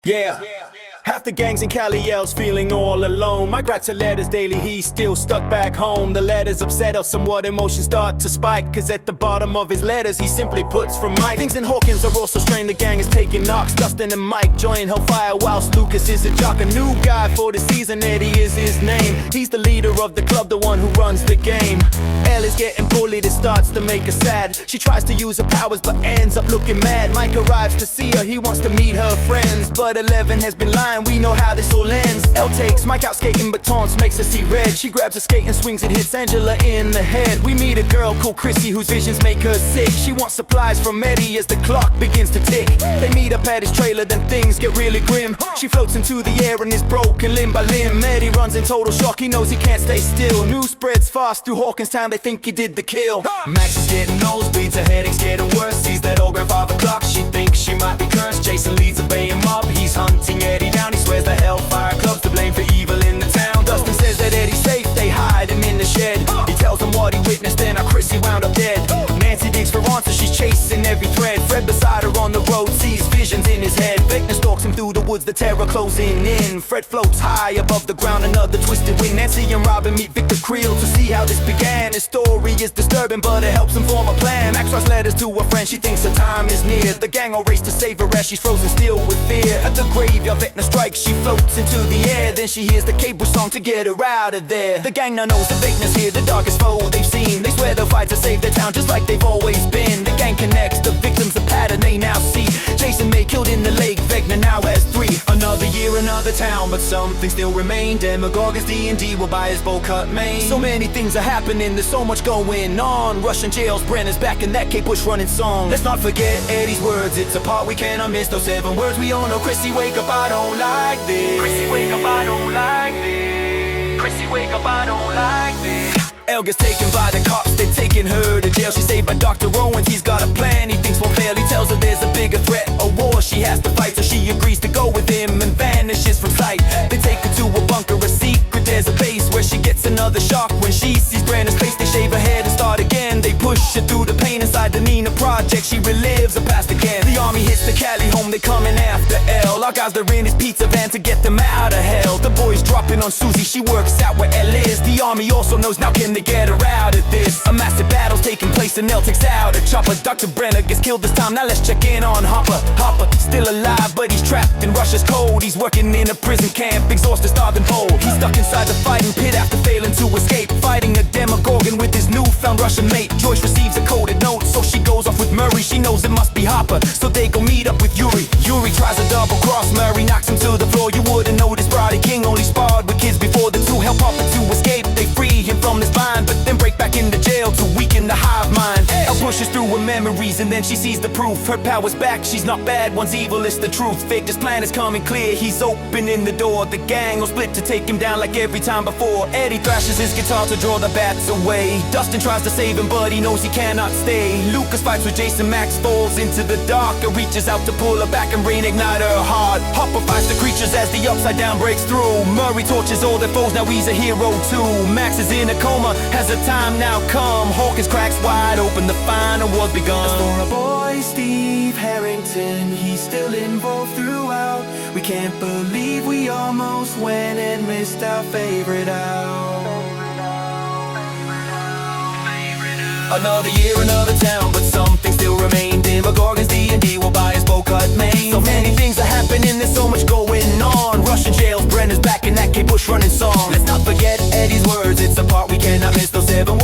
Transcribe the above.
Yeah. Half the gang's in Cali yells, feeling all alone. Mike writes her letters daily, he's still stuck back home. The letters upset us somewhat, emotions start to spike, cause at the bottom of his letters he simply puts from Mike. Things in Hawkins are also strained, the gang is taking knocks. Dustin and Mike join Hellfire whilst Lucas is a jock. A new guy for the season, Eddie is his name. He's the leader of the club, the one who runs the game. Elle is getting bullied, it starts to make her sad. She tries to use her powers but ends up looking mad. Mike arrives to see her, he wants to meet her friends, but 11 has been lying, we know how this all ends. Elle takes Mike out skating but taunts, makes her see red. She grabs a skate and swings and hits Angela in the head. We meet a girl called Chrissy whose visions make her sick. She wants supplies from Eddie as the clock begins to tick. They meet up at his trailer, then things get really grim. She floats into the air and is broken limb by limb. Eddie runs in total shock, he knows he can't stay still. News spreads fast through Hawkins town, they think he did the kill. Max is getting nosebleeds, her headache's getting worse. Sees that old grandfather clock, she thinks she might be cursed. Jason leads a baying mob, he's hunting Eddie down. He swears the Hellfire Club's to blame for evil in the town. Dustin says that Eddie's safe, they hide him in the shed. He tells them what he witnessed and how Chrissy wound up dead. Nancy digs for answers, she's chasing every thread. Fred beside her on the road sees visions in his head. Vecna stalks him through the woods, the terror closing in. Fred floats high above the ground, another twisted wind. Nancy and Robin meet Victor Creel to see how this began. His story is disturbing but it helps him form a plan. Max writes letters to a friend, she thinks her time is near. The gang all race to save her as she's frozen still with fear. At the graveyard Vecna strikes, she floats into the air. Then she hears the cable song to get her out of there. The gang now knows that Vecna's here, the darkest foe they've seen. They swear they'll fight to save their town just like they've always been. The gang connects, the victims a pattern they now see. Jason May killed in the lake, Vecna now has 3. Another year, another town, but something still remained. Demogorgons D&D will buy his bowl cut Maine. So many things are happening, there's so much going on. Russian jails, Brennan's back in that Cape Bush running song. Let's not forget Eddie's words, it's a part we cannot miss. Those 7 words we all know. Chrissy, wake up, I don't like this. Chrissy, wake up, I don't like this. Chrissy, wake up, I don't like this. Elle gets taken by the cops, they're taking her to jail. She's saved by Dr. Owens, he's got a plan, he thinks more fairly. Tells her there's a bigger threat, a war she has to fight. So she agrees to go with him and vanishes from sight. They take her to a bunker, a secret, there's a base where she gets another shock. When she sees Brandon's face, they shave her head and start again. They push her through the pain inside the Nina project, she relives her past again. The army hits the Cali home, they coming after Elle. Our guys, they're in his pizza van to get them out of hell. The boys dropping on Susie, she works out where Elle is. The army also knows, now can they get her out of this? A massive battle's taking place and Elle takes out a chopper. Dr. Brenner gets killed this time, now let's check in on Hopper. Hopper, still alive, but he's trapped in Russia's cold. He's working in a prison camp, exhausted, starving bold. He's stuck inside the fighting pit after failing to escape, fighting a Demogorgon with his newfound Russian mate. Joyce receives a coded note, so she goes off with Murray. She knows it must be Hopper, so they go meet up with Yuri. Yuri tries to double cross Murray, knocks him to the floor. You wouldn't notice Brody King only sparred with kids before. The two help Hopper to escape, they free him from this bind, but then break back into jail to weaken the hive mind. Elle pushes through her memories and then she sees the proof. Her power's back, she's not bad, one's evil, it's the truth. Victor's plan is coming clear, he's opening the door. The gang will split to take him down like every time before. Eddie thrashes his guitar to draw the bats away. Dustin tries to save him but he knows he cannot stay. Lucas fights with Jason, Max falls into the dark and reaches out to pull her back and reignite her heart. Hopper fights the creatures as the upside down breaks through. Murray torches all their foes, now he's a hero too. Max is in a coma, has the time now come. Hawkins cracks wide open, the final war's begun. As for a boy, Steve Harrington, he's still involved throughout. We can't believe we almost went and missed our favorite out. Another year, another town, but something still remained. Demogorgons D&D will buy his bowl cut Maine. So many things are happening, there's so much going on. Russian jails, Brenner's back in that Cape Bush running song. Let's not forget Eddie's words, it's a part we cannot miss. Those 7